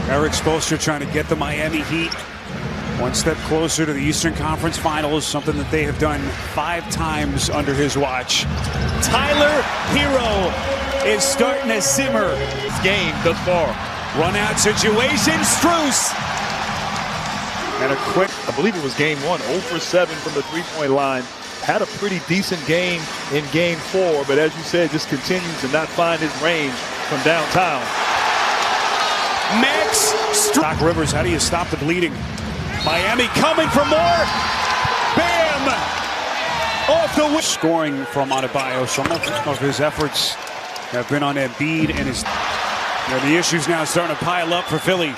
Erik Spoelstra trying to get the Miami Heat one step closer to the Eastern Conference Finals, something that they have done 5 times under his watch. Tyler Hero is starting to simmer. This game thus far. Run out situation, Strus. And a quick, I believe it was game 1, 0 for 7 from the three-point line. Had a pretty decent game in game 4, but as you said, just continues to not find his range from downtown. Max Doc Rivers, how do you stop the bleeding? Miami coming for more. Bam! Off the wing. Scoring from Adebayo. Some of his efforts have been on Embiid and his. The issues now starting to pile up for Philly.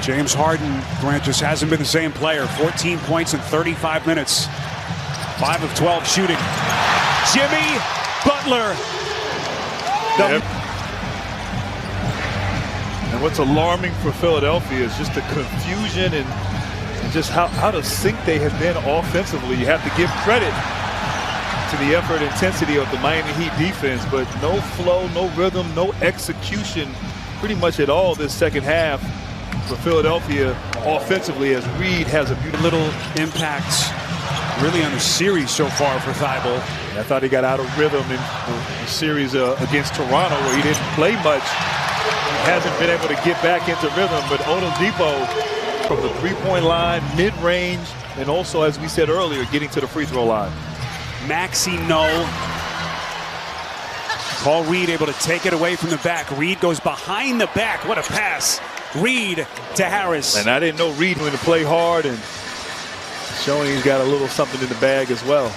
James Harden, Grant, just hasn't been the same player. 14 points in 35 minutes. 5 of 12 shooting. Jimmy Butler. And what's alarming for Philadelphia is just the confusion and just how out of sync they have been offensively. You have to give credit to the effort and intensity of the Miami Heat defense, but no flow, no rhythm, no execution pretty much at all this second half for Philadelphia offensively, as Reed has a beautiful little impact really on the series so far for Thibault. I thought he got out of rhythm in the series against Toronto, where he didn't play much. He hasn't been able to get back into rhythm, but Oladipo from the three-point line, mid-range, and also, as we said earlier, getting to the free throw line. Maxey, no. Paul Reed able to take it away from the back. Reed goes behind the back. What a pass. Reed to Harris. And I didn't know Reed going to play hard, and showing he's got a little something in the bag as well.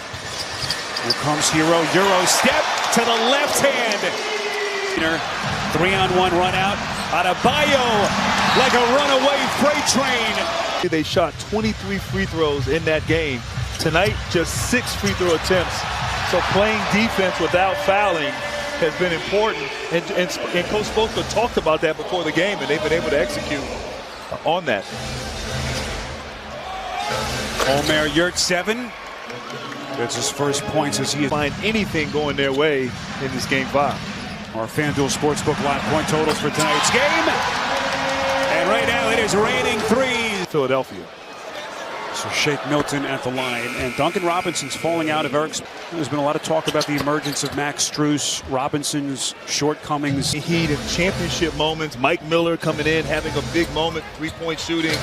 Here comes Hero. Euro step to the left hand. 3-on-1 run out. Adebayo like a runaway freight train. They shot 23 free throws in that game. Tonight, just 6 free throw attempts. So playing defense without fouling has been important. And Coach Spoelstra talked about that before the game, and they've been able to execute on that. Omer Yurt 7. That's his first points as he find anything going their way in this game 5. Our FanDuel Sportsbook live point totals for tonight's game. And right now it is raining 3. Philadelphia. So Shake Milton at the line. And Duncan Robinson's falling out of Eric's. There's been a lot of talk about the emergence of Max Strus, Robinson's shortcomings. Heat in championship moments. Mike Miller coming in, having a big moment, three-point shooting.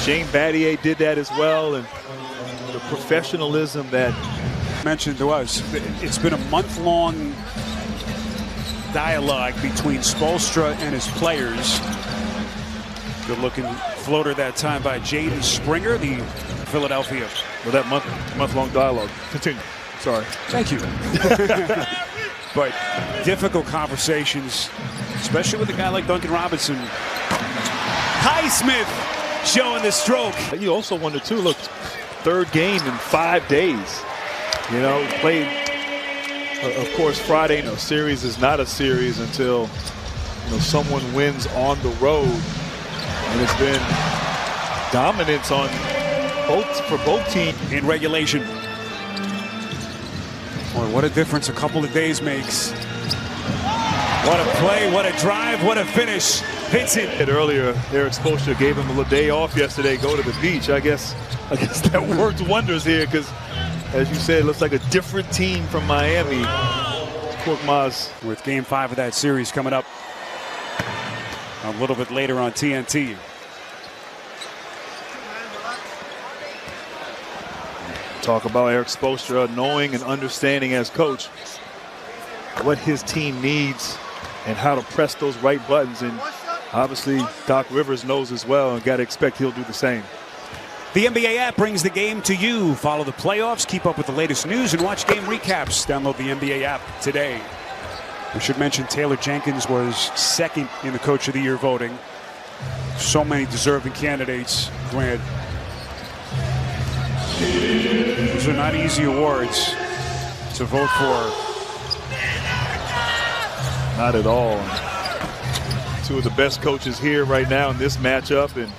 Shane Battier did that as well. And the professionalism that mentioned to us, it's been a month-long dialogue between Spoelstra and his players. Good-looking floater that time by Jaden Springer, the Philadelphia. Well, that month-long dialogue. Continue. Sorry. Thank you. But difficult conversations, especially with a guy like Duncan Robinson. Highsmith showing the stroke. You also wonder, too, look, third game in 5 days. You know, played, of course, Friday. No, series is not a series until, you know, someone wins on the road. And it's been dominance on both teams in regulation. Boy, what a difference a couple of days makes. What a play, what a drive, what a finish. Vincent. Earlier, Erik Spoelstra gave him a little day off yesterday, go to the beach. I guess that worked wonders here, because, as you said, it looks like a different team from Miami. Korkmaz. With game 5 of that series coming up a little bit later on TNT. Talk about Erik Spoelstra knowing and understanding as coach what his team needs and how to press those right buttons. And obviously Doc Rivers knows as well, and got to expect he'll do the same. The NBA app brings the game to you. Follow the playoffs, keep up with the latest news, and watch game recaps. Download the NBA app today. We should mention Taylor Jenkins was second in the Coach of the Year voting. So many deserving candidates, Grant. These are not easy awards to vote for. Not at all. Two of the best coaches here right now in this matchup, and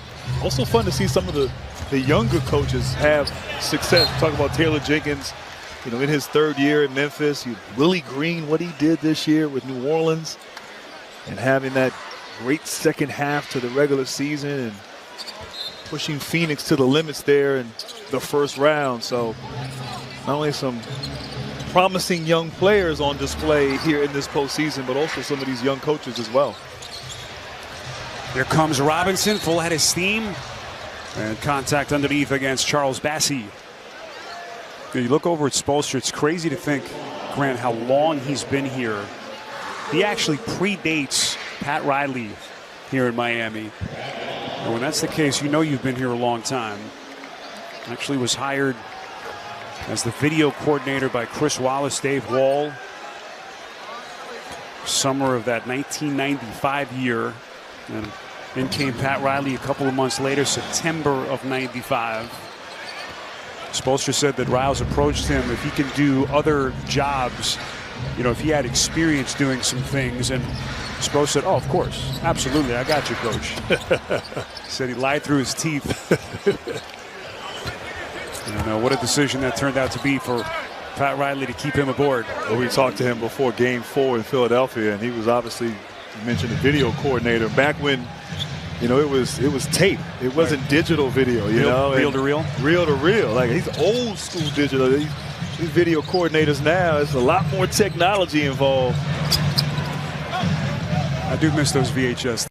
also fun to see some of the younger coaches have success. Talk about Taylor Jenkins you know, in his third year in Memphis. Willie Green, what he did this year with New Orleans, and having that great second half to the regular season and pushing Phoenix to the limits there in the first round. So not only some promising young players on display here in this postseason, but also some of these young coaches as well. Here comes Robinson, full head of steam, and contact underneath against Charles Bassey. You look over at Spoelstra, it's crazy to think, Grant, how long he's been here. He actually predates Pat Riley here in Miami. And when that's the case, you know you've been here a long time. Actually was hired as the video coordinator by Chris Wallace, Dave Wall, summer of that 1995 year. And in came Pat Riley a couple of months later, September of '95. Spoelstra said that Riles approached him if he can do other jobs, you know, if he had experience doing some things, and Spoelstra said, "Oh, of course, absolutely, I got you, coach." Said he lied through his teeth. And what a decision that turned out to be for Pat Riley to keep him aboard. Well, we talked to him before Game 4 in Philadelphia, and he was obviously, you mentioned the video coordinator back when, you know, it was tape. It wasn't digital video, you know. Reel to reel? Reel to reel. Like, he's old school digital. These video coordinators now, there's a lot more technology involved. I do miss those VHS.